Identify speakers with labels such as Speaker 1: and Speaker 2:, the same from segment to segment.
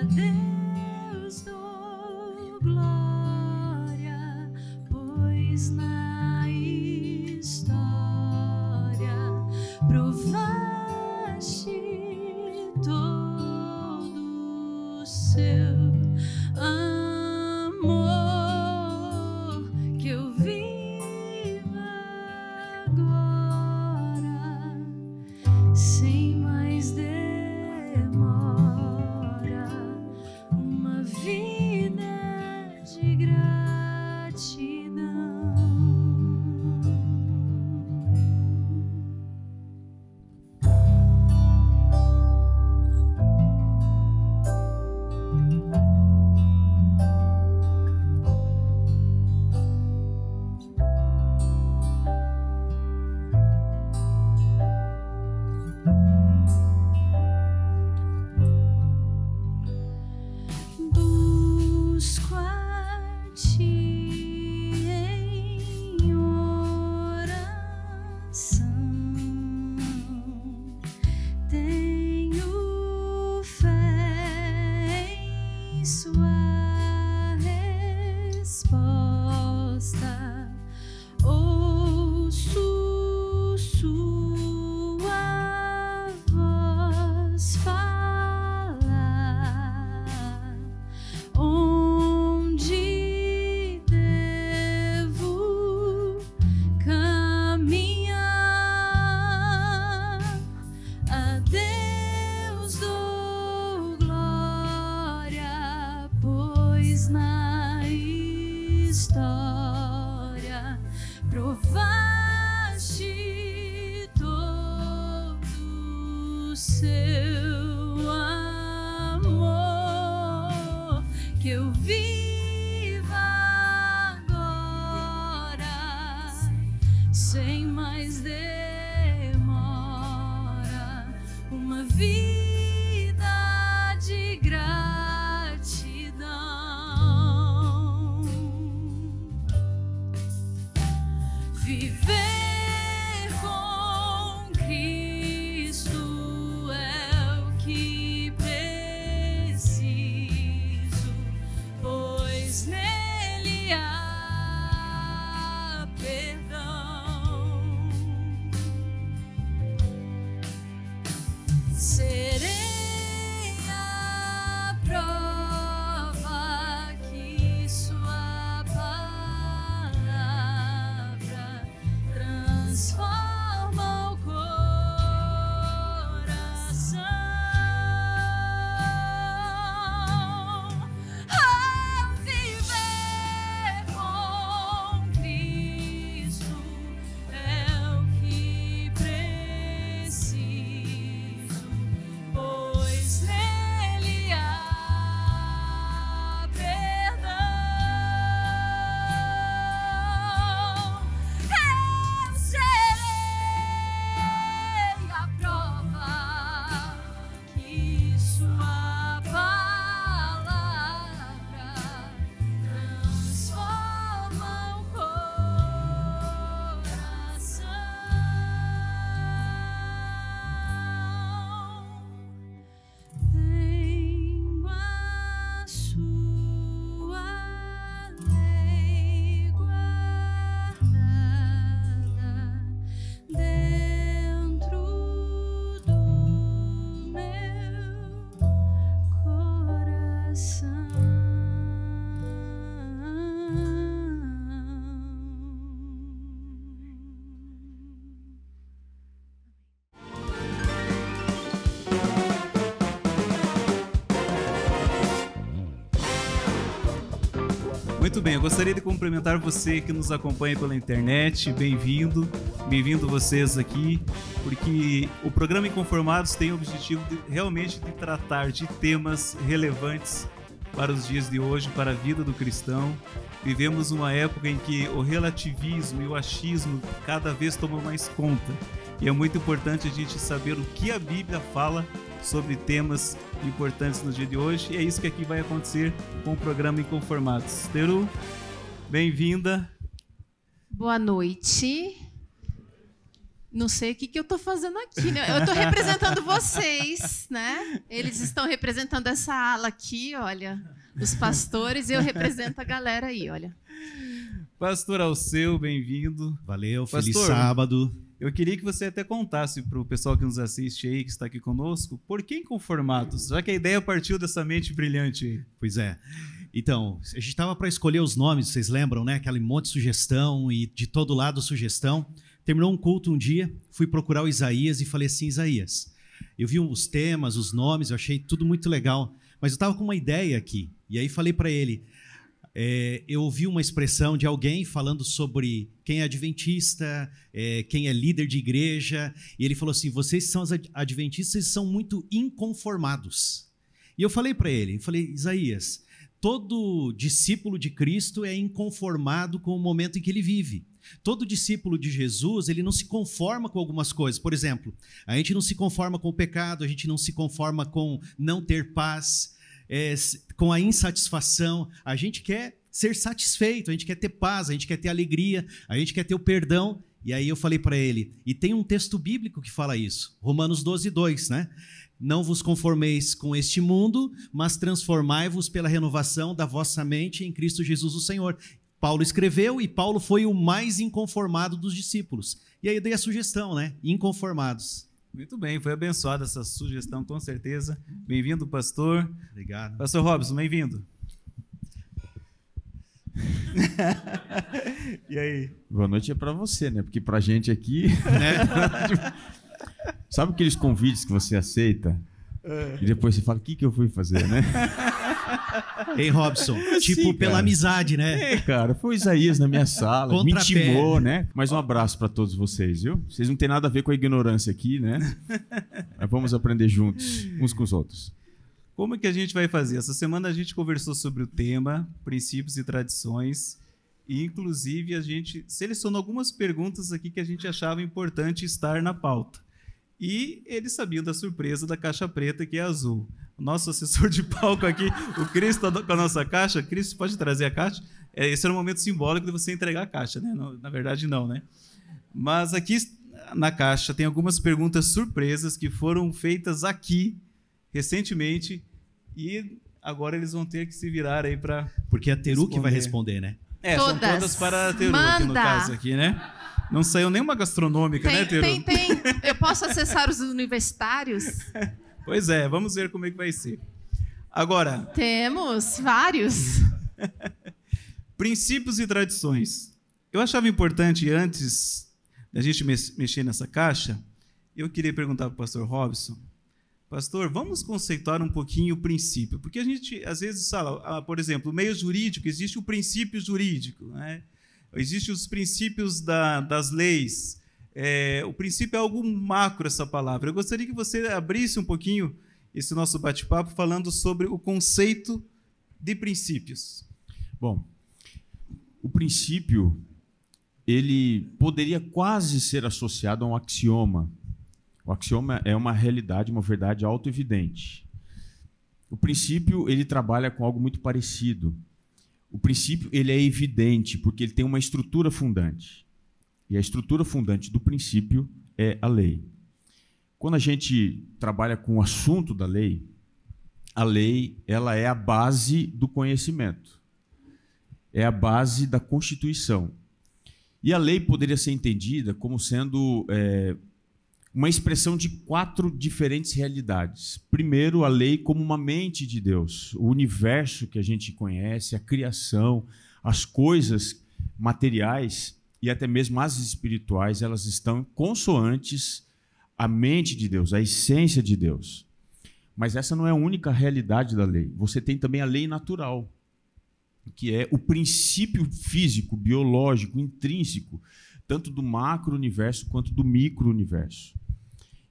Speaker 1: Deus dou glória, pois na história provaste todo o seu amor, que eu viva agora, sem mais demora, uma vida de gratidão. Busco a ti em oração, tenho fé em sua resposta, ouço sua voz falar. Onde devo caminhar? A Deus dou glória, pois na história provaste todo o seu amor, que eu viva agora, sem mais demora, uma vida de gratidão. Viver com Cristo é o que preciso, pois nele há perdão. Serei a prova que sua palavra transforma o coração. Ao viver com Cristo é o que preciso, pois nele há perdão. Eu serei a prova que sua palavra transforma o coração. Tenho a sua lei guardada dentro do meu coração.
Speaker 2: Muito bem, eu gostaria de cumprimentar você que nos acompanha pela internet. Bem-vindo, bem-vindo vocês aqui, porque o programa Inconformados tem o objetivo realmente de tratar de temas relevantes para os dias de hoje, para a vida do cristão. Vivemos uma época em que o relativismo e o achismo cada vez tomam mais conta. E é muito importante a gente saber o que a Bíblia fala sobre temas importantes no dia de hoje. E é isso que aqui vai acontecer com o programa Inconformados. Teru, bem-vinda.
Speaker 3: Boa noite.
Speaker 1: Não sei o que eu estou fazendo aqui, né? Eu estou representando vocês, né? Eles estão representando essa ala aqui, olha, dos pastores, e eu represento a galera aí, olha.
Speaker 2: Pastor Alceu, bem-vindo.
Speaker 3: Valeu,
Speaker 2: Pastor,
Speaker 3: feliz sábado.
Speaker 2: Eu queria que você até contasse para o pessoal que nos assiste aí, que está aqui conosco, por que Inconformados? Já que a ideia partiu dessa mente brilhante aí.
Speaker 3: Pois é. Então, a gente estava para escolher os nomes, vocês lembram, né? Aquele monte de sugestão e de todo lado sugestão. Terminou um culto um dia, fui procurar o Isaías e falei assim, Isaías, eu vi os temas, os nomes, eu achei tudo muito legal, mas eu estava com uma ideia aqui. E aí falei para ele, eu ouvi uma expressão de alguém falando sobre quem é adventista, quem é líder de igreja, e ele falou assim, vocês são os adventistas e são muito inconformados. E eu falei para ele, Isaías, todo discípulo de Cristo é inconformado com o momento em que ele vive. Todo discípulo de Jesus, ele não se conforma com algumas coisas. Por exemplo, a gente não se conforma com o pecado, a gente não se conforma com não ter paz, com a insatisfação. A gente quer ser satisfeito, a gente quer ter paz, a gente quer ter alegria, a gente quer ter o perdão. E aí eu falei para ele, e tem um texto bíblico que fala isso, Romanos 12:2, né? Não vos conformeis com este mundo, mas transformai-vos pela renovação da vossa mente em Cristo Jesus o Senhor. Paulo escreveu e Paulo foi o mais inconformado dos discípulos. E aí eu dei a sugestão, né? Inconformados.
Speaker 2: Muito bem, foi abençoada essa sugestão, com certeza. Bem-vindo, pastor.
Speaker 3: Obrigado.
Speaker 2: Pastor Robson, bem-vindo. E aí?
Speaker 4: Boa noite é para você, né? Porque pra gente aqui, né? Sabe aqueles convites que você aceita e depois você fala, o que eu fui fazer, né?
Speaker 3: Ei, Robson, tipo
Speaker 4: Sim,
Speaker 3: pela
Speaker 4: cara.
Speaker 3: amizade, né?
Speaker 4: Cara, foi o Isaías na minha sala, me
Speaker 3: Contrapé.
Speaker 4: intimou, né? Mas um abraço para todos vocês, viu? Vocês não têm nada a ver com a ignorância aqui, né? Mas vamos aprender juntos, uns com os outros.
Speaker 2: Como é que a gente vai fazer? Essa semana a gente conversou sobre o tema, princípios e tradições, e inclusive a gente selecionou algumas perguntas aqui que a gente achava importante estar na pauta. E eles sabiam da surpresa da caixa preta, que é azul. O nosso assessor de palco aqui, o Cris, está com a nossa caixa. Cris, pode trazer a caixa? Esse era um momento simbólico de você entregar a caixa, né? Não, na verdade, não, né? Mas aqui na caixa tem algumas perguntas surpresas que foram feitas aqui recentemente e agora eles vão ter que se virar aí para...
Speaker 3: Porque é a Teru que vai responder, né?
Speaker 2: São todas para a Teru aqui no caso, aqui, né? Não saiu nenhuma gastronômica, né, Teru?
Speaker 1: Tem. Eu posso acessar os universitários?
Speaker 2: Pois é, vamos ver como é que vai ser. Agora...
Speaker 1: Temos vários.
Speaker 2: Princípios e tradições. Eu achava importante, antes da gente mexer nessa caixa, eu queria perguntar para o pastor Robson, pastor, vamos conceituar um pouquinho o princípio, porque a gente, às vezes, fala, por exemplo, no meio jurídico existe o princípio jurídico, né? Existem os princípios das leis. O princípio é algo macro, essa palavra. Eu gostaria que você abrisse um pouquinho esse nosso bate-papo falando sobre o conceito de princípios.
Speaker 4: Bom, o princípio, ele poderia quase ser associado a um axioma. O axioma é uma realidade, uma verdade autoevidente. O princípio, ele trabalha com algo muito parecido. O princípio, ele é evidente, porque ele tem uma estrutura fundante. E a estrutura fundante do princípio é a lei. Quando a gente trabalha com o assunto da lei, a lei ela é a base do conhecimento. É a base da Constituição. E a lei poderia ser entendida como sendo uma expressão de 4 diferentes realidades. Primeiro, a lei como uma mente de Deus, o universo que a gente conhece, a criação, as coisas materiais e até mesmo as espirituais, elas estão consoantes à mente de Deus, à essência de Deus. Mas essa não é a única realidade da lei. Você tem também a lei natural, que é o princípio físico, biológico, intrínseco, tanto do macro-universo quanto do micro-universo.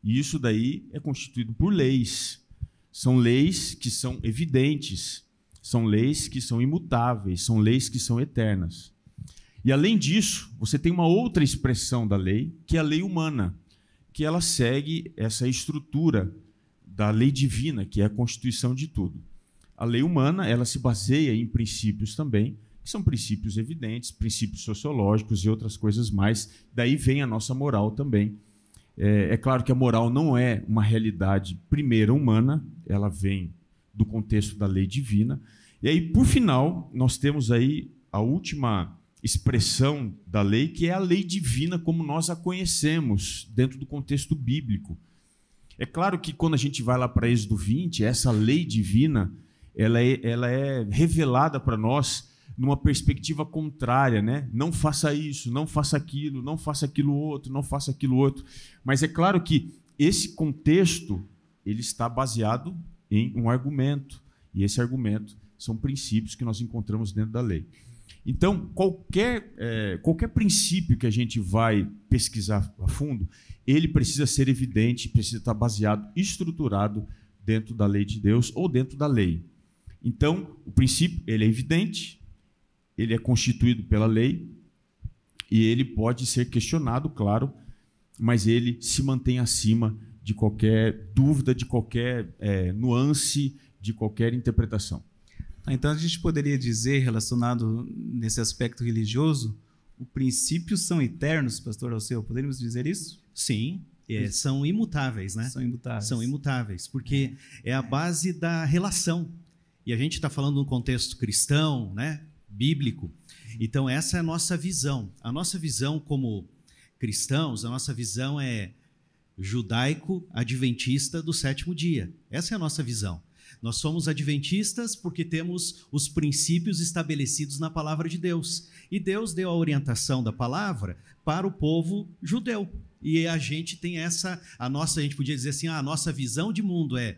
Speaker 4: E isso daí é constituído por leis. São leis que são evidentes, são leis que são imutáveis, são leis que são eternas. E além disso, você tem uma outra expressão da lei, que é a lei humana, que ela segue essa estrutura da lei divina, que é a constituição de tudo. A lei humana, ela se baseia em princípios também, que são princípios evidentes, princípios sociológicos e outras coisas mais. Daí vem a nossa moral também, É claro que a moral não é uma realidade primeira humana, ela vem do contexto da lei divina. E aí, por final, nós temos aí a última expressão da lei, que é a lei divina como nós a conhecemos dentro do contexto bíblico. É claro que quando a gente vai lá para Êxodo 20, essa lei divina ela é revelada para nós numa perspectiva contrária, né? Não faça isso, não faça aquilo, não faça aquilo outro, não faça aquilo outro. Mas é claro que esse contexto ele está baseado em um argumento, e esse argumento são princípios que nós encontramos dentro da lei. Então, qualquer princípio que a gente vai pesquisar a fundo, ele precisa ser evidente, precisa estar baseado, estruturado dentro da lei de Deus ou dentro da lei. Então, o princípio ele é evidente, ele é constituído pela lei e ele pode ser questionado, claro, mas ele se mantém acima de qualquer dúvida, de qualquer nuance, de qualquer interpretação.
Speaker 2: Então, a gente poderia dizer, relacionado nesse aspecto religioso, os princípios são eternos, pastor Alceu? Poderíamos dizer isso?
Speaker 3: Sim, são imutáveis, né?
Speaker 2: São imutáveis.
Speaker 3: São imutáveis, porque é a base da relação. E a gente está falando num contexto cristão, né? Bíblico. Então, essa é a nossa visão. A nossa visão como cristãos, a nossa visão é judaico-adventista do sétimo dia. Essa é a nossa visão. Nós somos adventistas porque temos os princípios estabelecidos na palavra de Deus. E Deus deu a orientação da palavra para o povo judeu. E a gente tem a gente podia dizer assim, a nossa visão de mundo é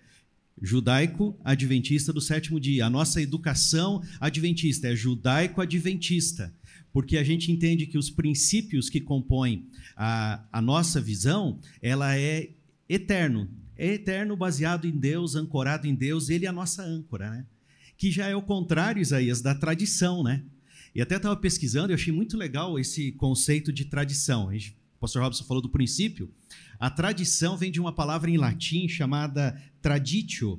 Speaker 3: judaico-adventista do sétimo dia. A nossa educação adventista é judaico-adventista, porque a gente entende que os princípios que compõem a nossa visão, ela é eterno. É eterno, baseado em Deus, ancorado em Deus, ele é a nossa âncora, né? Que já é o contrário, Isaías, da tradição, né? E até estava pesquisando e achei muito legal esse conceito de tradição. O pastor Robson falou do princípio. A tradição vem de uma palavra em latim chamada traditio,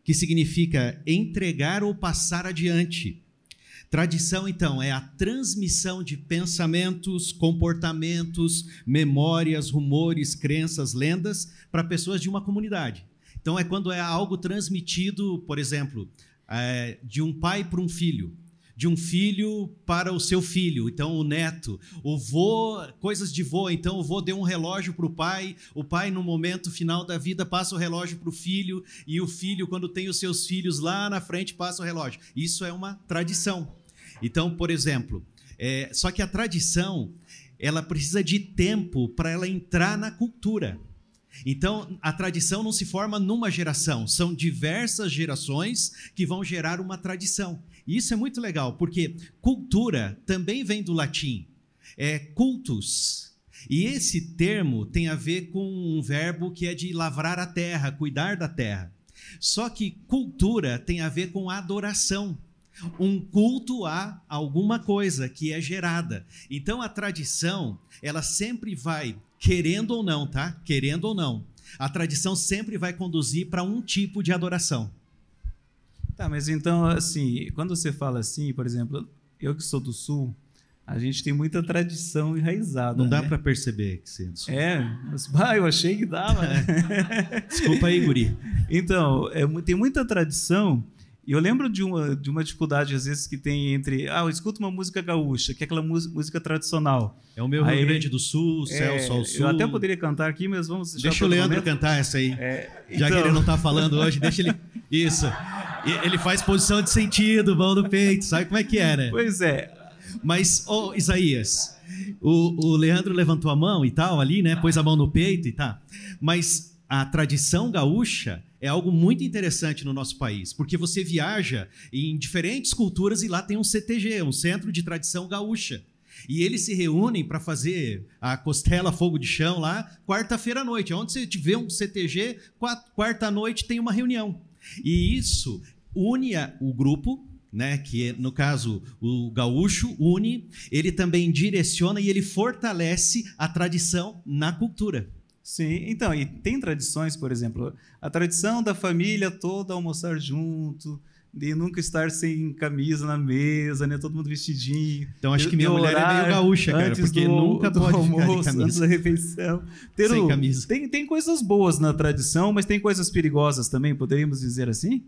Speaker 3: que significa entregar ou passar adiante. Tradição, então, é a transmissão de pensamentos, comportamentos, memórias, rumores, crenças, lendas para pessoas de uma comunidade. Então, é quando é algo transmitido, por exemplo, de um pai para um filho, de um filho para o seu filho, então o neto, o vô, coisas de vô, então o vô deu um relógio para o pai no momento final da vida passa o relógio para o filho, e o filho, quando tem os seus filhos lá na frente, passa o relógio. Isso é uma tradição. Então, por exemplo, só que a tradição, ela precisa de tempo para ela entrar na cultura. Então, a tradição não se forma numa geração, são diversas gerações que vão gerar uma tradição. E isso é muito legal, porque cultura também vem do latim, cultus. E esse termo tem a ver com um verbo que é de lavrar a terra, cuidar da terra. Só que cultura tem a ver com adoração. Um culto a alguma coisa que é gerada. Então, a tradição, ela sempre vai, querendo ou não, tá? Querendo ou não, a tradição sempre vai conduzir para um tipo de adoração.
Speaker 2: Tá, mas então, assim, quando você fala assim, por exemplo, eu que sou do Sul, a gente tem muita tradição enraizada.
Speaker 3: Não dá
Speaker 2: né?
Speaker 3: para perceber que você é do Sul.
Speaker 2: Mas eu achei que dava.
Speaker 3: Desculpa aí, guri.
Speaker 2: Então, tem muita tradição. E eu lembro de uma dificuldade, às vezes, que tem entre... eu escuto uma música gaúcha, que é aquela música tradicional.
Speaker 3: É o meu Rio Grande do Sul, céu, sol, sul.
Speaker 2: Eu até poderia cantar aqui, mas vamos...
Speaker 3: Deixa o Leandro cantar essa aí. Já que ele não está falando hoje, deixa ele... Isso. Ele faz posição de sentido, mão no peito, sabe como é que é, né?
Speaker 2: Pois é.
Speaker 3: Mas, Isaías, o Leandro levantou a mão e tal ali, né? Pôs a mão no peito e tal. Mas a tradição gaúcha é algo muito interessante no nosso país, porque você viaja em diferentes culturas e lá tem um CTG, um Centro de Tradição Gaúcha. E eles se reúnem para fazer a costela fogo de chão lá, quarta-feira à noite. Onde você tiver um CTG, quarta-noite tem uma reunião. E isso une o grupo, né, que no caso o gaúcho une, ele também direciona e ele fortalece a tradição na cultura.
Speaker 2: Sim, então, e tem tradições, por exemplo, a tradição da família toda almoçar junto, de nunca estar sem camisa na mesa, né? Todo mundo vestidinho.
Speaker 3: Então acho que minha mulher é meio gaúcha, cara, porque nunca pode ficar de camisa.
Speaker 2: Antes da refeição.
Speaker 3: Sem camisa.
Speaker 2: Tem coisas boas na tradição, mas tem coisas perigosas também, poderíamos dizer assim?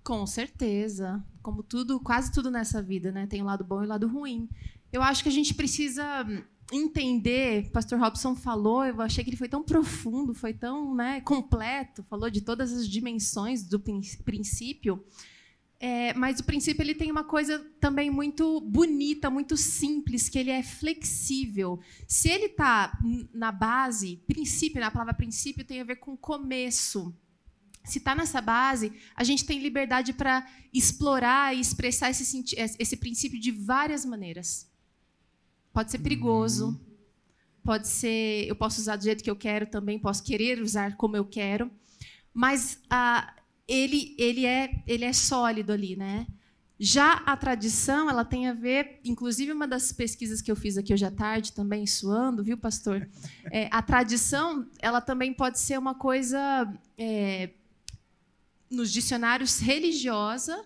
Speaker 1: Com certeza. Como tudo, quase tudo nessa vida, né? Tem o lado bom e o lado ruim. Eu acho que a gente precisa entender, o pastor Robson falou, eu achei que ele foi tão profundo, foi tão, né, completo, falou de todas as dimensões do princípio, mas o princípio ele tem uma coisa também muito bonita, muito simples, que ele é flexível. Se ele está na base, princípio, a palavra princípio tem a ver com começo. Se está nessa base, a gente tem liberdade para explorar e expressar esse princípio de várias maneiras. Pode ser perigoso, pode ser, eu posso usar do jeito que eu quero também, posso querer usar como eu quero, mas ele é sólido ali, né? Já a tradição, ela tem a ver, inclusive uma das pesquisas que eu fiz aqui hoje à tarde, também suando, viu, pastor? A tradição, ela também pode ser uma coisa, nos dicionários, religiosa,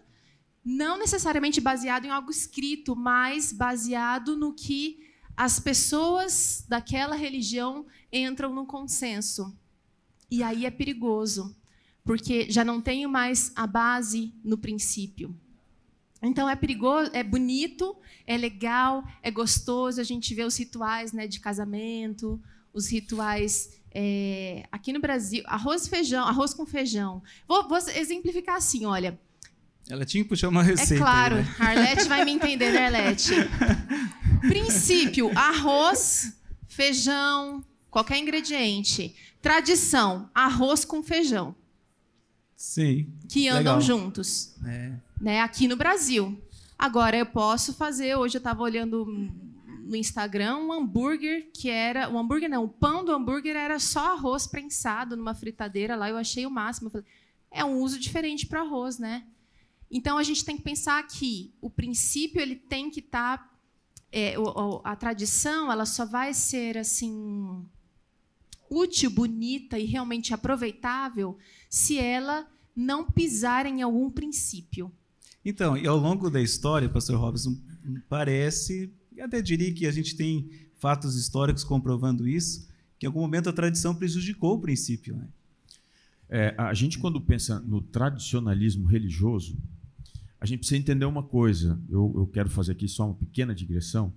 Speaker 1: não necessariamente baseado em algo escrito, mas baseado no que as pessoas daquela religião entram num consenso. E aí é perigoso, porque já não tenho mais a base no princípio. Então é perigoso, é bonito, é legal, é gostoso, a gente vê os rituais, né, de casamento, os rituais aqui no Brasil, arroz com feijão. Vou exemplificar assim, olha.
Speaker 2: Ela tinha que puxar uma receita.
Speaker 1: É claro,
Speaker 2: aí, né?
Speaker 1: Arlete vai me entender, né, Arlete? Princípio, arroz, feijão, qualquer ingrediente. Tradição, arroz com feijão.
Speaker 2: Sim.
Speaker 1: Que andam juntos. Né, aqui no Brasil. Agora, eu posso fazer... Hoje eu estava olhando no Instagram um hambúrguer que era... Um hambúrguer não, o pão do hambúrguer era só arroz prensado numa fritadeira lá. Eu achei o máximo. Eu falei, é um uso diferente para arroz, né? Então, a gente tem que pensar que o princípio ele tem que estar... a tradição ela só vai ser assim útil, bonita e realmente aproveitável se ela não pisar em algum princípio.
Speaker 2: Então, e ao longo da história, pastor Robson, parece, eu até diria que a gente tem fatos históricos comprovando isso, que em algum momento a tradição prejudicou o princípio, né?
Speaker 4: A gente, quando pensa no tradicionalismo religioso, a gente precisa entender uma coisa. Eu quero fazer aqui só uma pequena digressão.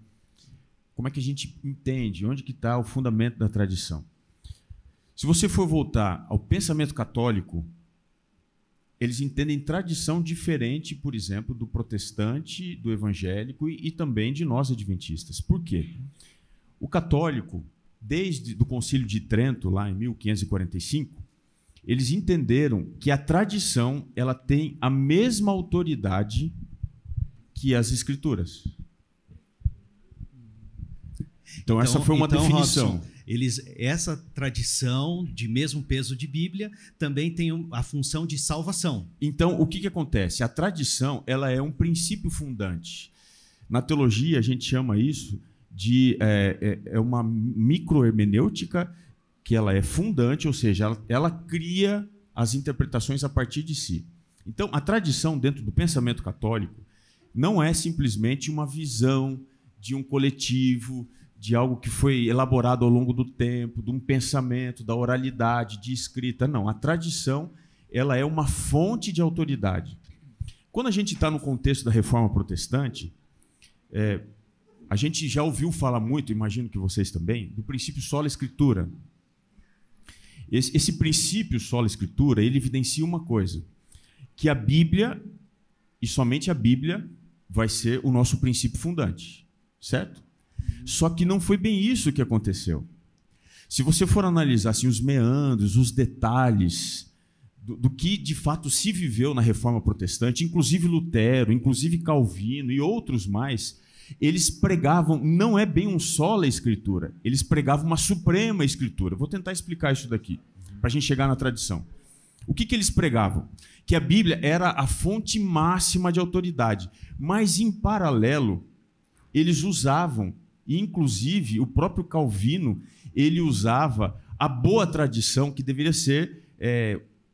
Speaker 4: Como é que a gente entende? Onde que está o fundamento da tradição? Se você for voltar ao pensamento católico, eles entendem tradição diferente, por exemplo, do protestante, do evangélico e também de nós adventistas. Por quê? O católico, desde o Concílio de Trento, lá em 1545, eles entenderam que a tradição ela tem a mesma autoridade que as escrituras. Então essa foi uma definição.
Speaker 3: Robson, essa tradição de mesmo peso de Bíblia também tem a função de salvação.
Speaker 4: Então o que acontece? A tradição ela é um princípio fundante. Na teologia a gente chama isso de uma microhermenêutica, que ela é fundante, ou seja, ela cria as interpretações a partir de si. Então, a tradição dentro do pensamento católico não é simplesmente uma visão de um coletivo, de algo que foi elaborado ao longo do tempo, de um pensamento, da oralidade, de escrita. Não, a tradição ela é uma fonte de autoridade. Quando a gente está no contexto da Reforma Protestante, a gente já ouviu falar muito, imagino que vocês também, do princípio sola escritura. Esse princípio sola escritura, ele evidencia uma coisa, que a Bíblia, e somente a Bíblia, vai ser o nosso princípio fundante, certo? Só que não foi bem isso que aconteceu. Se você for analisar assim, os meandros, os detalhes do que de fato se viveu na Reforma Protestante, inclusive Lutero, inclusive Calvino e outros mais, eles pregavam, não é bem um sola escritura, eles pregavam uma suprema escritura. Vou tentar explicar isso daqui, para a gente chegar na tradição. O que eles pregavam? Que a Bíblia era a fonte máxima de autoridade, mas em paralelo, eles usavam, e inclusive o próprio Calvino, ele usava a boa tradição, que deveria ser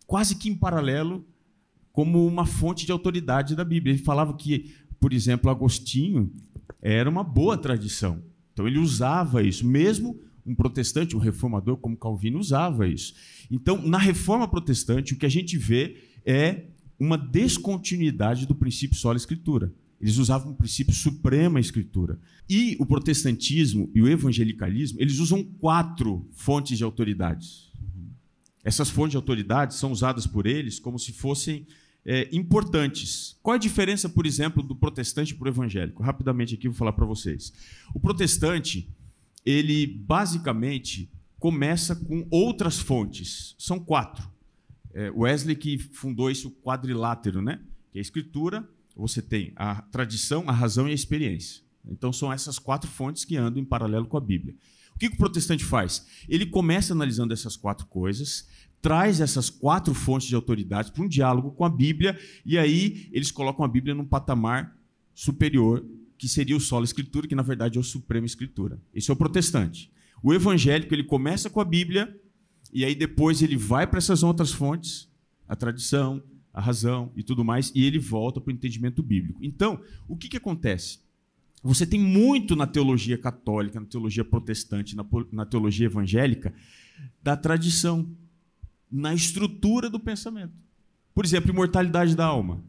Speaker 4: quase que em paralelo como uma fonte de autoridade da Bíblia. Ele falava que, por exemplo, Agostinho era uma boa tradição. Então ele usava isso, mesmo um protestante, um reformador como Calvino usava isso. Então, na reforma protestante, o que a gente vê é uma descontinuidade do princípio sola escritura. Eles usavam o princípio suprema escritura. E o protestantismo e o evangelicalismo, eles usam 4 fontes de autoridades. Essas fontes de autoridades são usadas por eles como se fossem importantes. Qual é a diferença, por exemplo, do protestante para o evangélico? Rapidamente aqui vou falar para vocês. O protestante, ele basicamente começa com outras fontes. São 4. Wesley que fundou isso quadrilátero, né? Que é a escritura, você tem a tradição, a razão e a experiência. Então são essas 4 fontes que andam em paralelo com a Bíblia. O que o protestante faz? Ele começa analisando essas 4 coisas, traz essas 4 fontes de autoridade para um diálogo com a Bíblia, e aí eles colocam a Bíblia num patamar superior, que seria o sola escritura, que na verdade é o suprema escritura. Esse é o protestante. O evangélico, ele começa com a Bíblia, e aí depois ele vai para essas outras fontes, a tradição, a razão e tudo mais, e ele volta para o entendimento bíblico. Então, o que acontece? Você tem muito na teologia católica, na teologia protestante, na teologia evangélica, da tradição, na estrutura do pensamento. Por exemplo, imortalidade da alma.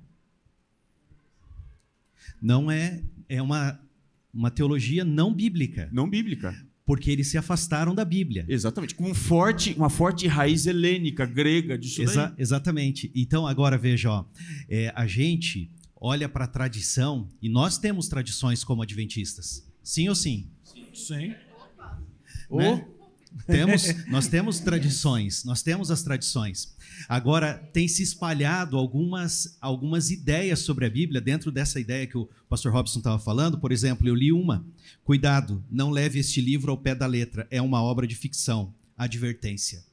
Speaker 3: Não é uma teologia não bíblica.
Speaker 4: Não bíblica.
Speaker 3: Porque eles se afastaram da Bíblia.
Speaker 4: Exatamente, com uma forte raiz helênica, grega, disso daí.
Speaker 3: Exatamente. Então, agora veja, a gente olha para a tradição, e nós temos tradições como adventistas. Sim ou sim?
Speaker 2: Sim.
Speaker 3: Né? Nós temos tradições, nós temos as tradições. Agora, tem se espalhado algumas ideias sobre a Bíblia, dentro dessa ideia que o pastor Robson estava falando. Por exemplo, eu li uma: cuidado, não leve este livro ao pé da letra, é uma obra de ficção, advertência.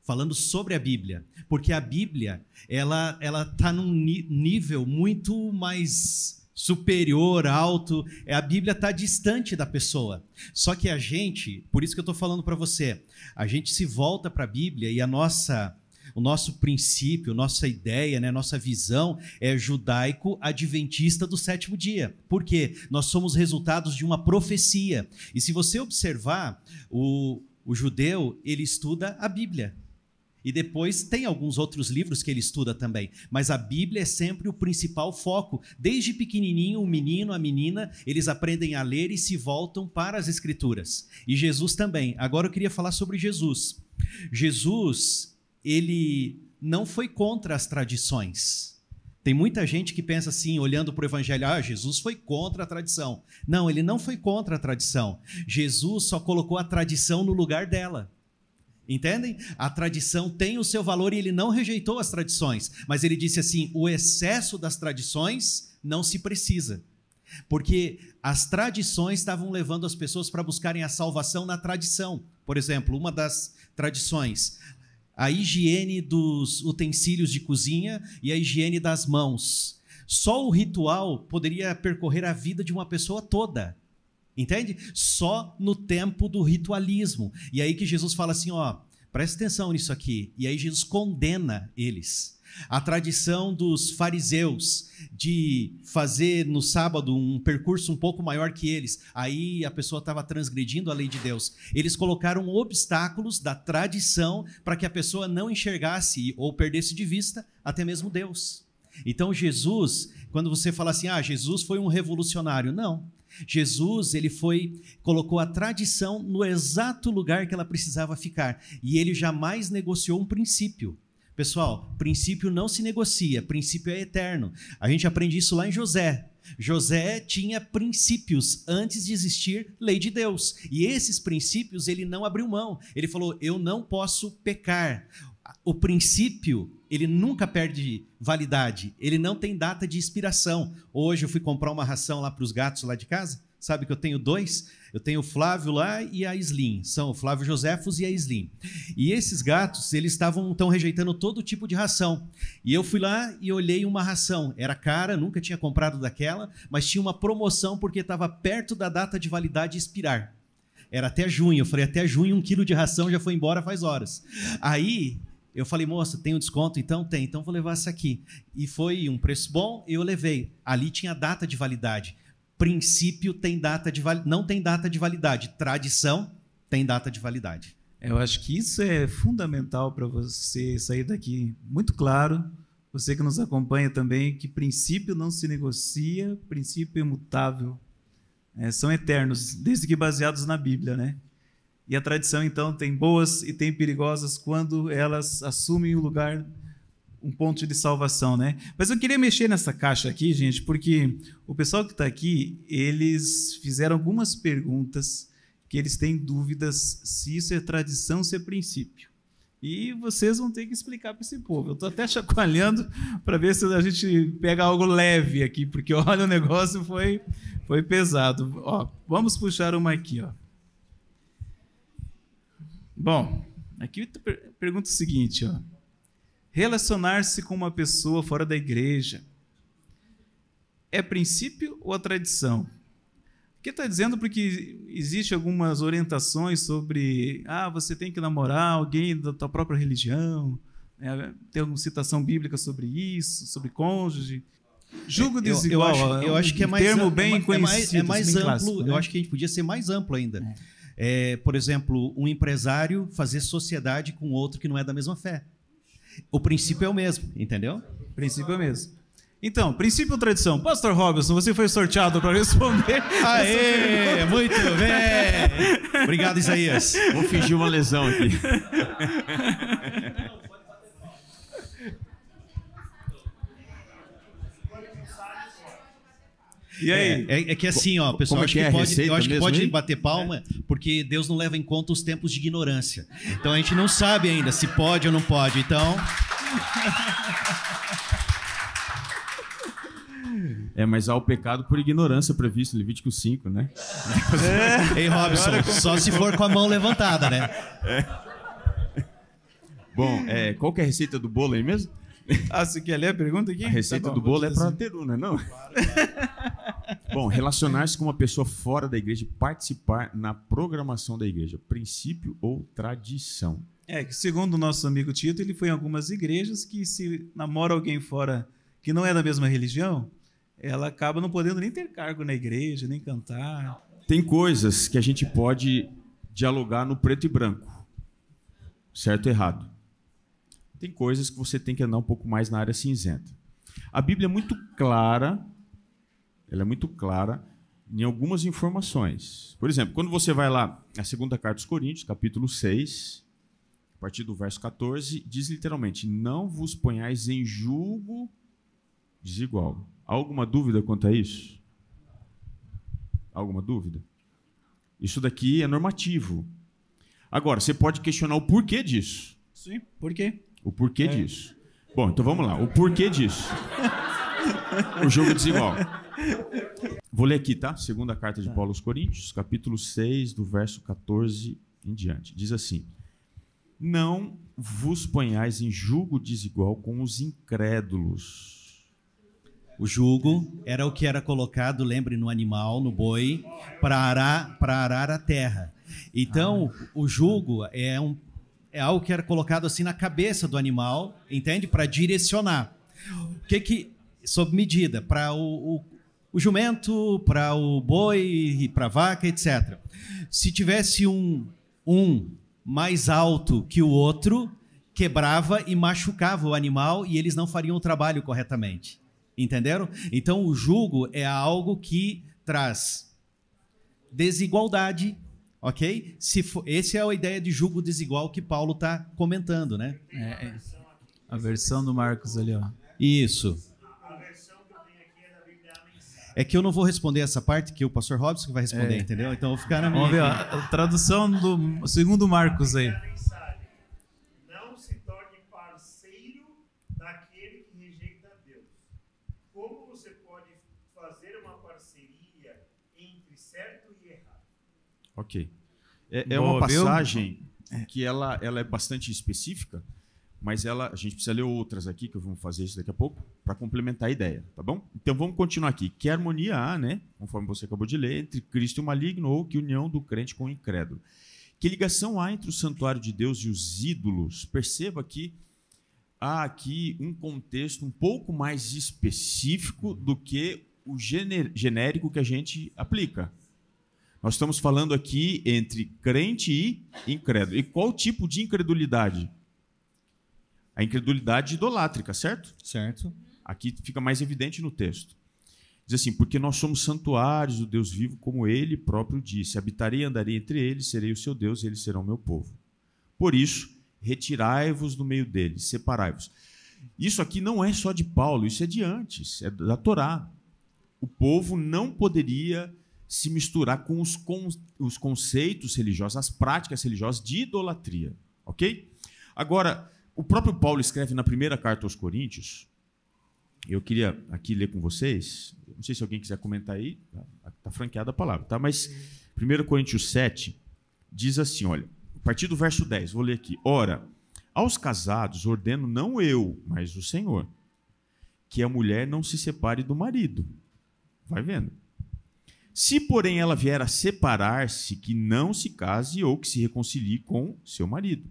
Speaker 3: Falando sobre a Bíblia, porque a Bíblia ela está num nível muito mais superior, alto. A Bíblia está distante da pessoa. Só que a gente, por isso que eu estou falando para você, a gente se volta para a Bíblia e o nosso princípio, nossa ideia, né, nossa visão é judaico-adventista do 7º dia. Por quê? Nós somos resultados de uma profecia. E se você observar, o judeu, ele estuda a Bíblia. E depois tem alguns outros livros que ele estuda também. Mas a Bíblia é sempre o principal foco. Desde pequenininho, o menino, a menina, eles aprendem a ler e se voltam para as Escrituras. E Jesus também. Agora eu queria falar sobre Jesus. Jesus, ele não foi contra as tradições. Tem muita gente que pensa assim, olhando para o Evangelho: Jesus foi contra a tradição. Não, ele não foi contra a tradição. Jesus só colocou a tradição no lugar dela. Entendem? A tradição tem o seu valor e ele não rejeitou as tradições, mas ele disse assim: o excesso das tradições não se precisa, porque as tradições estavam levando as pessoas para buscarem a salvação na tradição. Por exemplo, uma das tradições, a higiene dos utensílios de cozinha e a higiene das mãos. Só o ritual poderia percorrer a vida de uma pessoa toda. Entende? Só no tempo do ritualismo. E aí que Jesus fala assim, presta atenção nisso aqui. E aí Jesus condena eles. A tradição dos fariseus de fazer no sábado um percurso um pouco maior que eles. Aí a pessoa estava transgredindo a lei de Deus. Eles colocaram obstáculos da tradição para que a pessoa não enxergasse ou perdesse de vista até mesmo Deus. Então Jesus, quando você fala assim, Jesus foi um revolucionário. Não. Jesus, ele colocou a tradição no exato lugar que ela precisava ficar. E ele jamais negociou um princípio. Pessoal, princípio não se negocia, princípio é eterno. A gente aprende isso lá em José. José tinha princípios antes de existir lei de Deus. E esses princípios ele não abriu mão. Ele falou, eu não posso pecar. O princípio, ele nunca perde validade, ele não tem data de expiração. Hoje eu fui comprar uma ração lá para os gatos lá de casa, sabe que eu tenho 2? Eu tenho o Flávio lá e a Slim, são o Flávio Joséfos e a Slim. E esses gatos, eles estão rejeitando todo tipo de ração. E eu fui lá e olhei uma ração, era cara, nunca tinha comprado daquela, mas tinha uma promoção porque estava perto da data de validade expirar. Era até junho, eu falei, até junho 1 quilo de ração já foi embora faz horas. Aí Eu falei, moça, tem um desconto? Então tem, então vou levar essa aqui. E foi um preço bom, eu levei. Ali tinha data de validade. Princípio tem data de não tem data de validade. Tradição tem data de validade.
Speaker 2: Eu acho que isso é fundamental para você sair daqui muito claro. Você que nos acompanha também, que princípio não se negocia, princípio é imutável. São eternos, desde que baseados na Bíblia, né? E a tradição, então, tem boas e tem perigosas quando elas assumem o lugar, um ponto de salvação, né? Mas eu queria mexer nessa caixa aqui, gente, porque o pessoal que está aqui, eles fizeram algumas perguntas que eles têm dúvidas se isso é tradição ou se é princípio. E vocês vão ter que explicar para esse povo. Eu estou até chacoalhando para ver se a gente pega algo leve aqui, porque, olha, o negócio foi pesado. Ó, vamos puxar uma aqui, ó. Bom, aqui pergunta o seguinte, ó. Relacionar-se com uma pessoa fora da igreja é princípio ou a tradição? Aqui está dizendo porque existe algumas orientações sobre você tem que namorar alguém da tua própria religião, tem alguma citação bíblica sobre isso, sobre cônjuge. Julgo desigual,
Speaker 3: eu acho que é mais
Speaker 2: termo bem conhecido,
Speaker 3: é mais amplo,
Speaker 2: clássico, né?
Speaker 3: Eu acho que a gente podia ser mais amplo ainda. Por exemplo, um empresário fazer sociedade com outro que não é da mesma fé. O princípio é o mesmo, entendeu?
Speaker 2: O princípio é o mesmo. Então, princípio ou tradição? Pastor Robson, você foi sorteado para responder.
Speaker 3: Aê, muito bem. Obrigado, Isaías.
Speaker 4: Vou fingir uma lesão aqui.
Speaker 2: E aí?
Speaker 3: É que assim, ó, pessoal, eu acho que pode bater palma, porque Deus não leva em conta os tempos de ignorância. Então a gente não sabe ainda se pode ou não pode. Então.
Speaker 4: Mas há o pecado por ignorância previsto em Levítico 5, né?
Speaker 3: Ei, Robson, só se for com a mão levantada, né?
Speaker 4: Bom, qual que é a receita do bolo aí mesmo?
Speaker 2: Você quer ler a pergunta aqui?
Speaker 4: A receita do bolo é para Teru, né? Não? Bom, relacionar-se com uma pessoa fora da igreja, participar na programação da igreja, princípio ou tradição?
Speaker 2: Que segundo o nosso amigo Tito, ele foi em algumas igrejas que se namora alguém fora que não é da mesma religião, ela acaba não podendo nem ter cargo na igreja, nem cantar.
Speaker 4: Tem coisas que a gente pode dialogar no preto e branco, certo e errado. Tem coisas que você tem que andar um pouco mais na área cinzenta. A Bíblia é muito clara, ela é muito clara em algumas informações. Por exemplo, quando você vai lá na segunda carta aos Coríntios, capítulo 6, a partir do verso 14, diz literalmente, não vos ponhais em julgo desigual. Há alguma dúvida quanto a isso? Alguma dúvida? Isso daqui é normativo. Agora, você pode questionar o porquê disso.
Speaker 2: Sim, por quê?
Speaker 4: O porquê disso. Bom, então vamos lá. O porquê disso. O jogo desigual. Vou ler aqui, tá? Segunda carta de Paulo aos Coríntios, capítulo 6, do verso 14 em diante. Diz assim, não vos ponhais em julgo desigual com os incrédulos.
Speaker 3: O jugo era o que era colocado, lembre, no animal, no boi, para arar a terra. Então, o jugo é algo que era colocado assim na cabeça do animal, entende? Para direcionar. Sob medida, para o jumento, para o boi, para a vaca, etc. Se tivesse um mais alto que o outro, quebrava e machucava o animal e eles não fariam o trabalho corretamente. Entenderam? Então, o jugo é algo que traz desigualdade, ok? Essa é a ideia de jugo desigual que Paulo está comentando, né?
Speaker 2: A versão do Marcos ali, ó.
Speaker 3: Isso.
Speaker 5: A versão que eu tenho aqui é da Bíblia a mensagem.
Speaker 3: É que eu não vou responder essa parte, que o pastor Robson que vai responder, entendeu? Então eu vou ficar na minha.
Speaker 2: Vamos ver, ó, a tradução do segundo Marcos aí.
Speaker 5: A mensagem. Não se torne parceiro daquele que rejeita Deus. Como você pode fazer uma parceria entre certo e errado?
Speaker 4: Ok. É
Speaker 2: Boa,
Speaker 4: uma passagem que ela é bastante específica, mas a gente precisa ler outras aqui, que vamos fazer isso daqui a pouco, para complementar a ideia, tá bom? Então vamos continuar aqui. Que harmonia há, né, conforme você acabou de ler, entre Cristo e o maligno, ou que união do crente com o incrédulo. Que ligação há entre o santuário de Deus e os ídolos? Perceba que há aqui um contexto um pouco mais específico do que o genérico que a gente aplica. Nós estamos falando aqui entre crente e incrédulo. E qual tipo de incredulidade? A incredulidade idolátrica, certo?
Speaker 3: Certo.
Speaker 4: Aqui fica mais evidente no texto. Diz assim, porque nós somos santuários do Deus vivo, como ele próprio disse. Habitarei e andarei entre eles, serei o seu Deus e eles serão meu povo. Por isso, retirai-vos do meio deles, separai-vos. Isso aqui não é só de Paulo, isso é de antes, é da Torá. O povo não poderia se misturar com os conceitos religiosos, as práticas religiosas de idolatria. Ok? Agora, o próprio Paulo escreve na primeira carta aos Coríntios, eu queria aqui ler com vocês, não sei se alguém quiser comentar aí, está franqueada a palavra, tá? Mas 1 Coríntios 7 diz assim, olha, a partir do verso 10, vou ler aqui. Ora, aos casados ordeno não eu, mas o Senhor, que a mulher não se separe do marido. Vai vendo. Se, porém, ela vier a separar-se, que não se case ou que se reconcilie com seu marido.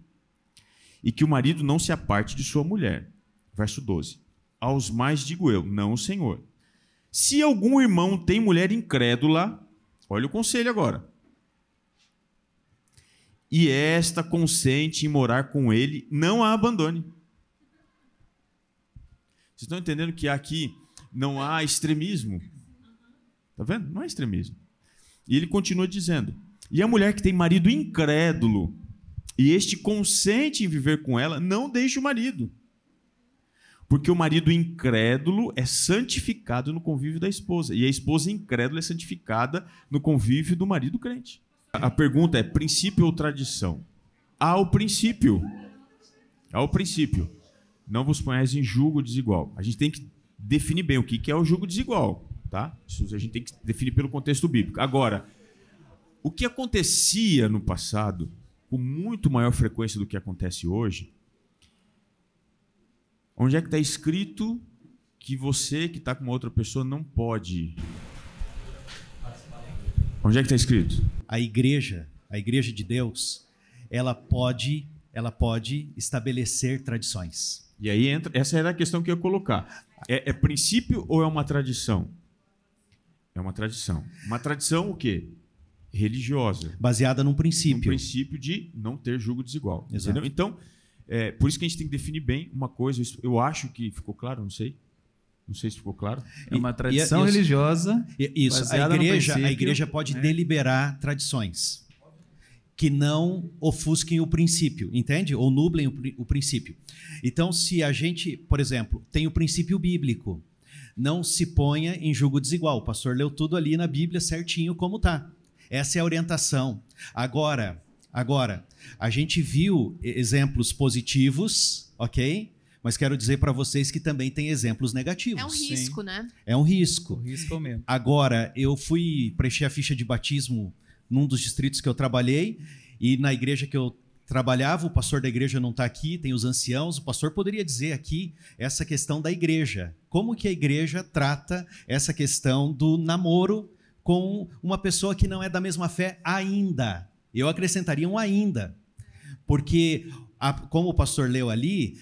Speaker 4: E que o marido não se aparte de sua mulher. Verso 12. Aos mais digo eu, não o Senhor. Se algum irmão tem mulher incrédula, olha o conselho agora. E esta consente em morar com ele, não a abandone. Vocês estão entendendo que aqui não há extremismo? Está vendo? Não há extremismo. E ele continua dizendo, e a mulher que tem marido incrédulo, e este consente em viver com ela, não deixe o marido. Porque o marido incrédulo é santificado no convívio da esposa. E a esposa incrédula é santificada no convívio do marido crente. A pergunta é, princípio ou tradição? Há o princípio. Há o princípio. Não vos ponhais em julgo desigual. A gente tem que definir bem o que é o julgo desigual. Tá? Isso a gente tem que definir pelo contexto bíblico. Agora, o que acontecia no passado, com muito maior frequência do que acontece hoje, onde é que está escrito que você que está com uma outra pessoa não pode? Onde é que está escrito?
Speaker 3: A igreja de Deus, ela pode estabelecer tradições.
Speaker 4: E aí entra, essa era a questão que eu ia colocar. É princípio ou é uma tradição? É uma tradição. Uma tradição o quê? Religiosa.
Speaker 3: Baseada num princípio.
Speaker 4: Um princípio de não ter julgo desigual.
Speaker 3: Exato.
Speaker 4: Entendeu? Então, por isso que a gente tem que definir bem uma coisa. Eu acho que ficou claro, não sei. Não sei se ficou claro.
Speaker 2: É uma tradição religiosa.
Speaker 3: Isso. A igreja pode deliberar tradições que não ofusquem o princípio, entende? Ou nublem o princípio. Então, se a gente, por exemplo, tem o princípio bíblico, não se ponha em julgo desigual. O pastor leu tudo ali na Bíblia certinho como está. Essa é a orientação. Agora, a gente viu exemplos positivos, ok? Mas quero dizer para vocês que também tem exemplos negativos.
Speaker 1: É um risco,
Speaker 2: Sim.
Speaker 1: né?
Speaker 3: É um risco.
Speaker 2: O risco é o mesmo.
Speaker 3: Agora, eu preencher a ficha de batismo num dos distritos que eu trabalhei, e na igreja que eu trabalhava, o pastor da igreja não está aqui, tem os anciãos, o pastor poderia dizer aqui essa questão da igreja. Como que a igreja trata essa questão do namoro com uma pessoa que não é da mesma fé ainda? Eu acrescentaria um ainda. Porque, como o pastor leu ali,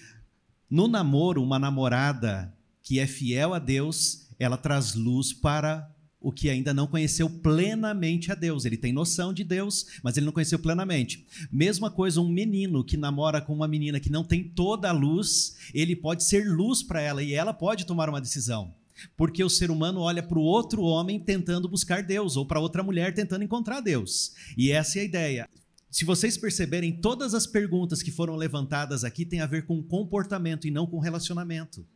Speaker 3: no namoro, uma namorada que é fiel a Deus, ela traz luz para o que ainda não conheceu plenamente a Deus. Ele tem noção de Deus, mas ele não conheceu plenamente. Mesma coisa, um menino que namora com uma menina que não tem toda a luz, ele pode ser luz para ela e ela pode tomar uma decisão. Porque o ser humano olha para o outro homem tentando buscar Deus, ou para outra mulher tentando encontrar Deus. E essa é a ideia. Se vocês perceberem, todas as perguntas que foram levantadas aqui têm a ver com comportamento e não com relacionamento.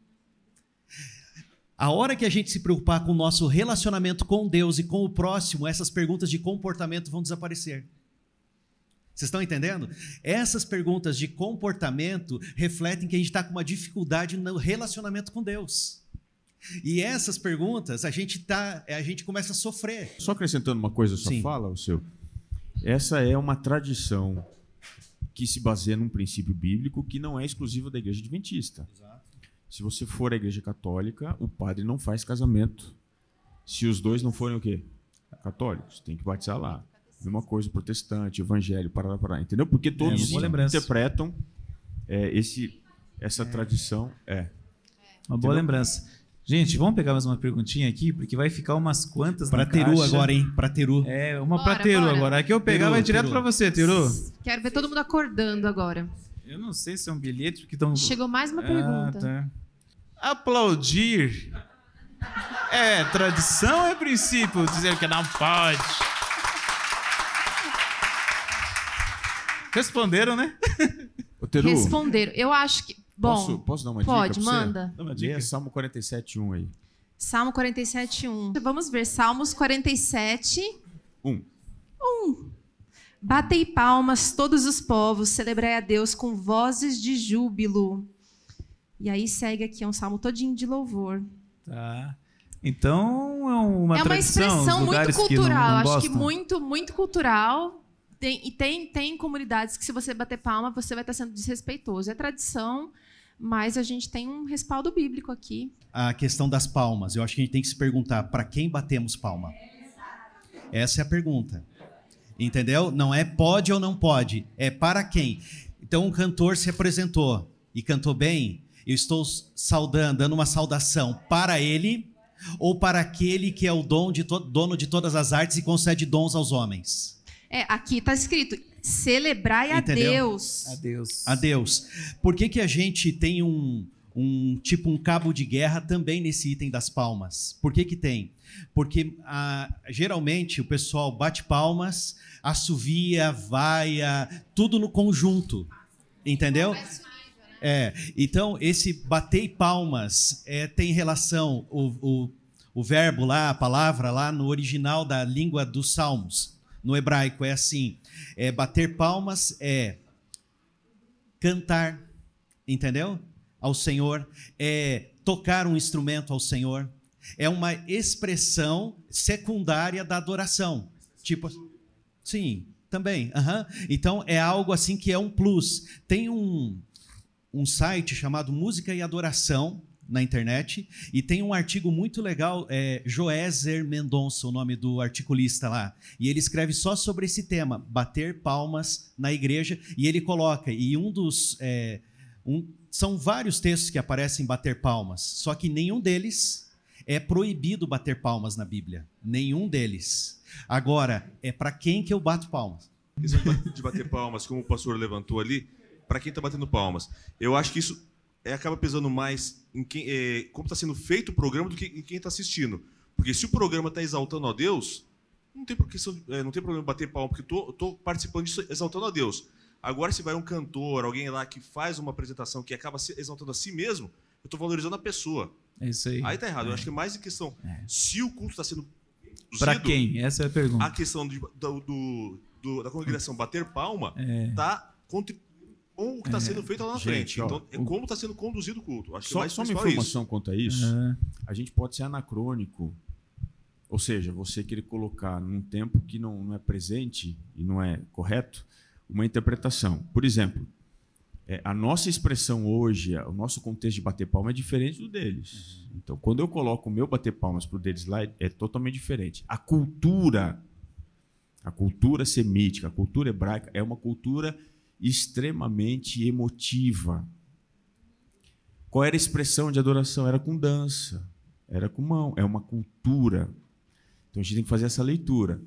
Speaker 3: A hora que a gente se preocupar com o nosso relacionamento com Deus e com o próximo, essas perguntas de comportamento vão desaparecer. Vocês estão entendendo? Essas perguntas de comportamento refletem que a gente está com uma dificuldade no relacionamento com Deus. E essas perguntas, a gente começa a sofrer.
Speaker 4: Só acrescentando uma coisa à sua fala, o seu. Essa é uma tradição que se baseia num princípio bíblico que não é exclusivo da igreja adventista.
Speaker 3: Exato.
Speaker 4: Se você for à igreja católica, o padre não faz casamento. Se os dois não forem o quê? Católicos. Tem que batizar lá. Mesma coisa, protestante, evangelho, parará, entendeu? Porque todos
Speaker 2: boa lembrança.
Speaker 4: interpretam essa tradição.
Speaker 2: Uma boa lembrança. Gente, vamos pegar mais uma perguntinha aqui, porque vai ficar umas quantas
Speaker 3: Pra
Speaker 2: na
Speaker 3: Teru
Speaker 2: caixa.
Speaker 3: agora, hein? Pra Teru.
Speaker 2: Uma
Speaker 1: Bora,
Speaker 2: pra Teru
Speaker 1: bora.
Speaker 2: agora. A que eu pegar
Speaker 3: Teru,
Speaker 2: vai direto
Speaker 3: Teru.
Speaker 2: pra você, Teru.
Speaker 1: Quero ver todo mundo acordando agora.
Speaker 2: Eu não sei se é um bilhete, porque estão...
Speaker 1: Chegou mais uma pergunta.
Speaker 2: Tá. Aplaudir é tradição ou é princípio? Dizer que não pode. Responderam, né?
Speaker 4: Ô, Teru,
Speaker 1: Responderam. Eu acho que... Bom,
Speaker 4: posso dar uma dica
Speaker 1: pode,
Speaker 4: pra você?
Speaker 1: manda.
Speaker 2: Dá uma
Speaker 4: Leia
Speaker 2: dica.
Speaker 4: Salmo 47:1 aí.
Speaker 1: Salmo 47:1. Vamos ver, Salmos 47.
Speaker 4: 1.
Speaker 1: Batei palmas, todos os povos, celebrai a Deus com vozes de júbilo. E aí segue aqui um salmo todinho de louvor.
Speaker 2: Tá. Então, é uma
Speaker 1: É uma
Speaker 2: tradição, os
Speaker 1: expressão muito
Speaker 2: lugares que não-
Speaker 1: cultural,
Speaker 2: não
Speaker 1: acho que
Speaker 2: gostam.
Speaker 1: muito cultural. Tem comunidades que se você bater palma, você vai estar sendo desrespeitoso. É tradição, mas a gente tem um respaldo bíblico aqui.
Speaker 3: A questão das palmas. Eu acho que a gente tem que se perguntar, para quem batemos palma? Essa é a pergunta. Entendeu? Não é pode ou não pode, é para quem. Então, um cantor se apresentou e cantou bem, eu estou saudando, dando uma saudação para ele ou para aquele que é o dono de todas as artes e concede dons aos homens?
Speaker 1: Aqui está escrito, celebrai a
Speaker 3: Entendeu?
Speaker 1: Deus.
Speaker 2: Adeus.
Speaker 3: A Deus. Por que a gente tem um cabo de guerra também nesse item das palmas? Por que tem? Porque geralmente o pessoal bate palmas, assovia, vaia, tudo no conjunto. Entendeu? Então, esse bater palmas tem relação, o verbo lá, a palavra lá no original da língua dos Salmos. No hebraico é assim, bater palmas é cantar, entendeu? Ao Senhor, tocar um instrumento ao Senhor, é uma expressão secundária da adoração. Tipo, sim, também. Então é algo assim que é um plus. Tem um site chamado Música e Adoração na internet, e tem um artigo muito legal, Joézer Mendonça, o nome do articulista lá, e ele escreve só sobre esse tema, bater palmas na igreja, e ele coloca, e são vários textos que aparecem bater palmas, só que nenhum deles é proibido bater palmas na Bíblia, nenhum deles. Agora, é para quem que eu bato palmas?
Speaker 6: Questão de bater palmas, como o pastor levantou ali, para quem está batendo palmas. Eu acho que isso acaba pesando mais em como está sendo feito o programa do que em quem está assistindo. Porque se o programa está exaltando a Deus, não tem problema bater palma, porque estou participando disso exaltando a Deus. Agora, se vai um cantor, alguém lá que faz uma apresentação que acaba exaltando a si mesmo, eu estou valorizando a pessoa.
Speaker 2: É isso aí.
Speaker 6: Aí tá errado. Eu acho que é mais em questão, se o culto está sendo
Speaker 2: Para quem? Essa é a pergunta.
Speaker 6: a questão da congregação bater palma está contribuindo com o que está sendo feito lá na frente.
Speaker 4: Ó,
Speaker 6: Então, como está sendo conduzido o culto. Acho que
Speaker 4: Só
Speaker 6: mais
Speaker 4: uma
Speaker 6: principal é isso.
Speaker 4: informação quanto a isso, a gente pode ser anacrônico, ou seja, você querer colocar num tempo que não é presente e não é correto, uma interpretação. Por exemplo, a nossa expressão hoje, o nosso contexto de bater palma é diferente do deles. Então, quando eu coloco o meu bater palmas para o deles lá, é totalmente diferente. A cultura semítica, a cultura hebraica, é uma cultura extremamente emotiva. Qual era a expressão de adoração? Era com dança, era com mão, é uma cultura. Então a gente tem que fazer essa leitura.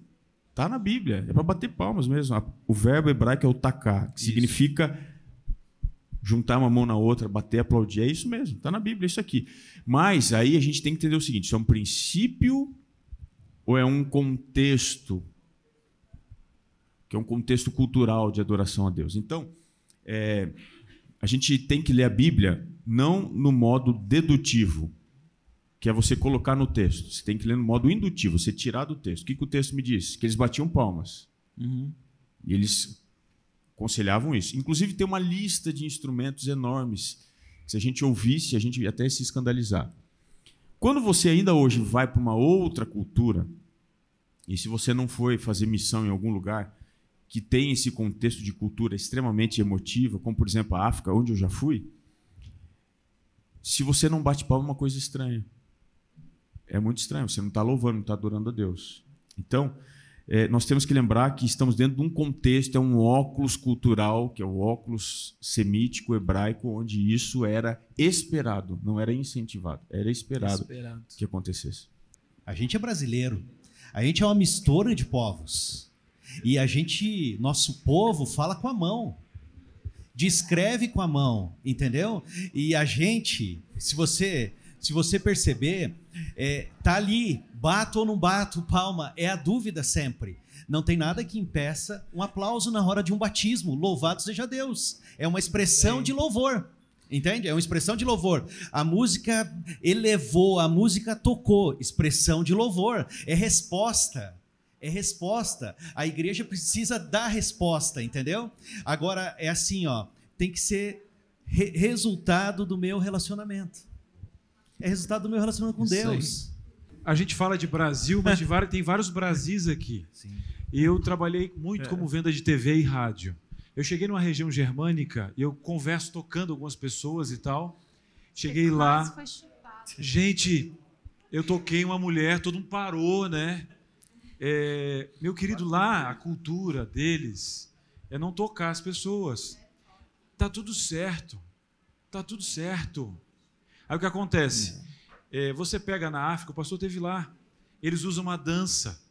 Speaker 4: Está na Bíblia, é para bater palmas mesmo. O verbo hebraico é o taká, que significa juntar uma mão na outra, bater, aplaudir. É isso mesmo, está na Bíblia, é isso aqui. Mas aí a gente tem que entender o seguinte: isso é um princípio ou é um contexto? Que é um contexto cultural de adoração a Deus. Então, a gente tem que ler a Bíblia não no modo dedutivo, que é você colocar no texto. Você tem que ler no modo indutivo, você tirar do texto. O que o texto me diz? Que eles batiam palmas. E eles aconselhavam isso. Inclusive, tem uma lista de instrumentos enormes. Que se a gente ouvisse, a gente ia até se escandalizar. Quando você ainda hoje vai para uma outra cultura, e se você não foi fazer missão em algum lugar que tem esse contexto de cultura extremamente emotiva, como, por exemplo, a África, onde eu já fui, se você não bate palma, é uma coisa estranha. É muito estranho, você não está louvando, não está adorando a Deus. Então, nós temos que lembrar que estamos dentro de um contexto, é um óculos cultural, que é o óculos semítico, hebraico, onde isso era esperado, não era incentivado, era esperado que acontecesse.
Speaker 3: A gente é brasileiro, a gente é uma mistura de povos. E nosso povo fala com a mão, descreve com a mão, entendeu? E a gente, se você perceber, tá ali, bato ou não bato palma, é a dúvida sempre. Não tem nada que impeça um aplauso na hora de um batismo, louvado seja Deus. É uma expressão de louvor, entende? É uma expressão de louvor. A música elevou, a música tocou, expressão de louvor, é resposta. É resposta. A igreja precisa dar resposta, entendeu? Agora, é assim, ó, tem que ser resultado do meu relacionamento. É resultado do meu relacionamento com Deus.
Speaker 7: A gente fala de Brasil, mas tem vários Brasis aqui.
Speaker 3: Sim.
Speaker 7: E eu trabalhei muito como venda de TV e rádio. Eu cheguei numa região germânica e eu converso tocando algumas pessoas e tal. Cheguei lá. Gente, eu toquei uma mulher, todo mundo parou, né? Meu querido, lá a cultura deles é não tocar as pessoas. Tá tudo certo. Tá tudo certo. Aí o que acontece? Você pega na África, o pastor esteve lá, eles usam uma dança.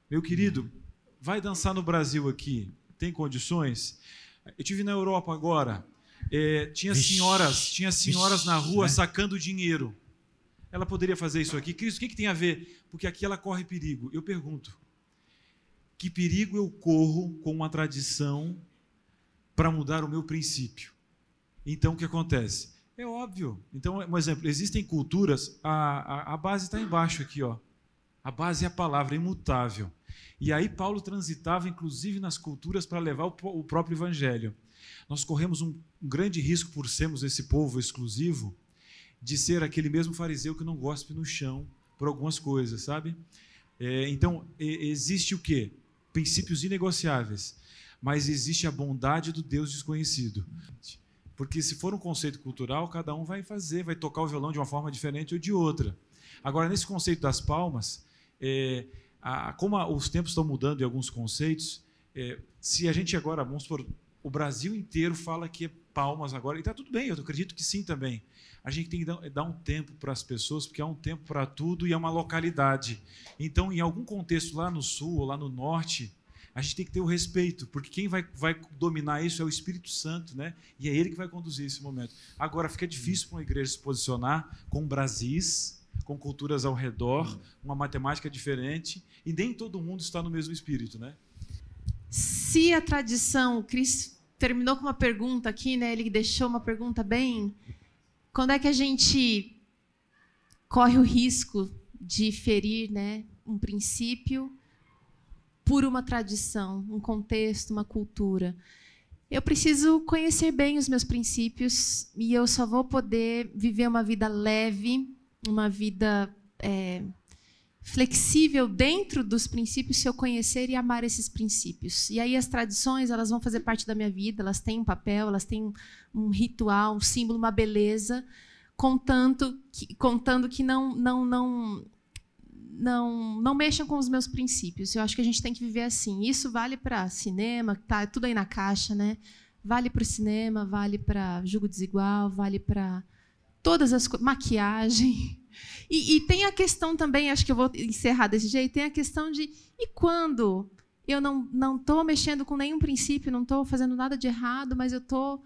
Speaker 7: Meu querido, vai dançar no Brasil aqui, tem condições? Eu estive na Europa agora, tinha senhoras na rua sacando dinheiro. Ela poderia fazer isso aqui? O que tem a ver? Porque aqui ela corre perigo. Eu pergunto, que perigo eu corro com uma tradição para mudar o meu princípio? Então, o que acontece? É óbvio. Então, um exemplo, existem culturas, a base está embaixo aqui, ó. A base é a palavra, imutável. E aí Paulo transitava, inclusive, nas culturas para levar o próprio evangelho. Nós corremos um grande risco por sermos esse povo exclusivo, de ser aquele mesmo fariseu que não gospe no chão por algumas coisas, sabe? Então, existe o quê? Princípios inegociáveis, mas existe a bondade do Deus desconhecido. Porque se for um conceito cultural, cada um vai tocar o violão de uma forma diferente ou de outra. Agora, nesse conceito das palmas, como os tempos estão mudando em alguns conceitos, se a gente agora, vamos supor, o Brasil inteiro fala que é palmas agora, e está tudo bem, eu acredito que sim também. A gente tem que dar um tempo para as pessoas, porque há um tempo para tudo e é uma localidade. Então, em algum contexto lá no sul ou lá no norte, a gente tem que ter o respeito, porque quem vai dominar isso é o Espírito Santo, né? E é ele que vai conduzir esse momento. Agora, fica difícil para uma igreja se posicionar com Brasis, com culturas ao redor, uma matemática diferente, e nem todo mundo está no mesmo espírito, né?
Speaker 1: Se a tradição, o Cris terminou com uma pergunta aqui, né? Ele deixou uma pergunta bem... Quando é que a gente corre o risco de ferir, né, um princípio por uma tradição, um contexto, uma cultura? Eu preciso conhecer bem os meus princípios e eu só vou poder viver uma vida leve, uma vida flexível dentro dos princípios se eu conhecer e amar esses princípios. E aí as tradições, elas vão fazer parte da minha vida, elas têm um papel, elas têm um ritual, um símbolo, uma beleza, contando que não mexam com os meus princípios. Eu acho que a gente tem que viver assim. Isso vale para cinema, tá tudo aí na caixa, né? Vale para o cinema, vale para Julgo Desigual, vale para todas as coisas, maquiagem. E tem a questão também, acho que eu vou encerrar desse jeito, tem a questão de, e quando eu não estou mexendo com nenhum princípio, não estou fazendo nada de errado, mas eu estou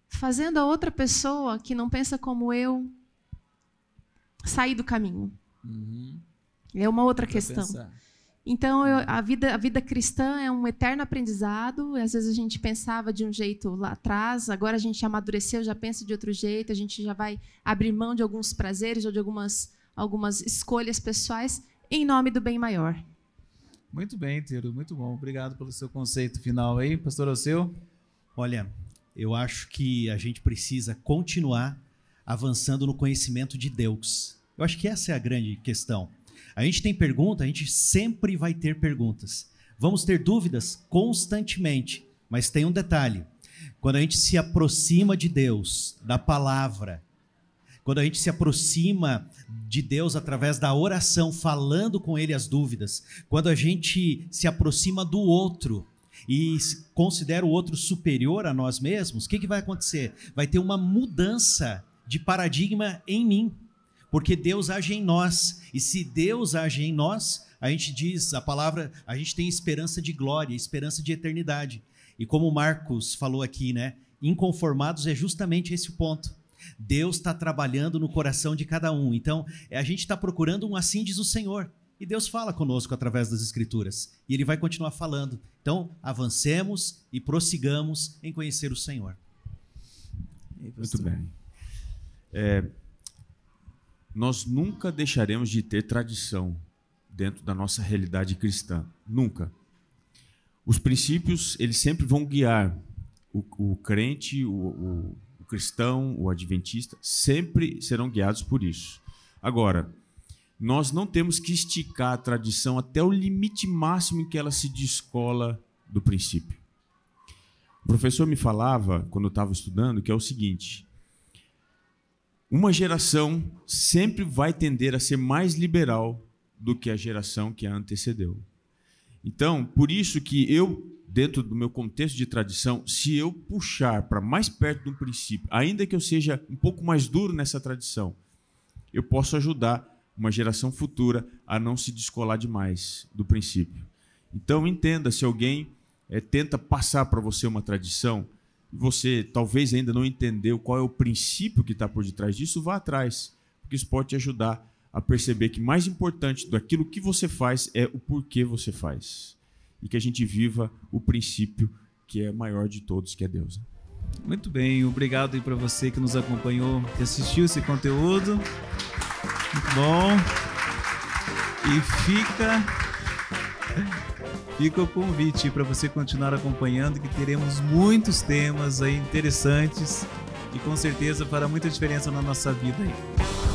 Speaker 1: fazendo a outra pessoa que não pensa como eu sair do caminho. É uma outra questão. Então, a vida cristã é um eterno aprendizado. Às vezes a gente pensava de um jeito lá atrás, agora a gente amadureceu, já pensa de outro jeito, a gente já vai abrir mão de alguns prazeres ou de algumas escolhas pessoais em nome do bem maior.
Speaker 2: Muito bem, Tiro, muito bom. Obrigado pelo seu conceito final aí. Pastor, o seu?
Speaker 3: Olha, eu acho que a gente precisa continuar avançando no conhecimento de Deus. Eu acho que essa é a grande questão. A gente tem pergunta, a gente sempre vai ter perguntas. Vamos ter dúvidas constantemente, mas tem um detalhe. Quando a gente se aproxima de Deus, da palavra, quando a gente se aproxima de Deus através da oração, falando com Ele as dúvidas, quando a gente se aproxima do outro e considera o outro superior a nós mesmos, o que vai acontecer? Vai ter uma mudança de paradigma em mim, porque Deus age em nós, e se Deus age em nós, a gente diz, a palavra, a gente tem esperança de glória, esperança de eternidade. E como o Marcos falou aqui, né? Inconformados é justamente esse o ponto. Deus está trabalhando no coração de cada um. Então, a gente está procurando um assim diz o Senhor. E Deus fala conosco através das Escrituras. E Ele vai continuar falando. Então, avancemos e prossigamos em conhecer o Senhor.
Speaker 4: Muito bem. Nós nunca deixaremos de ter tradição dentro da nossa realidade cristã. Nunca. Os princípios, eles sempre vão guiar o crente, o cristão, o adventista, sempre serão guiados por isso. Agora, nós não temos que esticar a tradição até o limite máximo em que ela se descola do princípio. O professor me falava, quando eu estava estudando, que é o seguinte: uma geração sempre vai tender a ser mais liberal do que a geração que a antecedeu. Então, por isso que eu, dentro do meu contexto de tradição, se eu puxar para mais perto do princípio, ainda que eu seja um pouco mais duro nessa tradição, eu posso ajudar uma geração futura a não se descolar demais do princípio. Então, entenda, se alguém tenta passar para você uma tradição, e você talvez ainda não entendeu qual é o princípio que está por detrás disso, vá atrás, porque isso pode te ajudar a perceber que mais importante daquilo que você faz é o porquê você faz. E que a gente viva o princípio que é maior de todos, que é Deus.
Speaker 2: Muito bem, obrigado aí para você que nos acompanhou, que assistiu esse conteúdo. Muito bom. E fica o convite para você continuar acompanhando, que teremos muitos temas aí interessantes e com certeza fará muita diferença na nossa vida aí.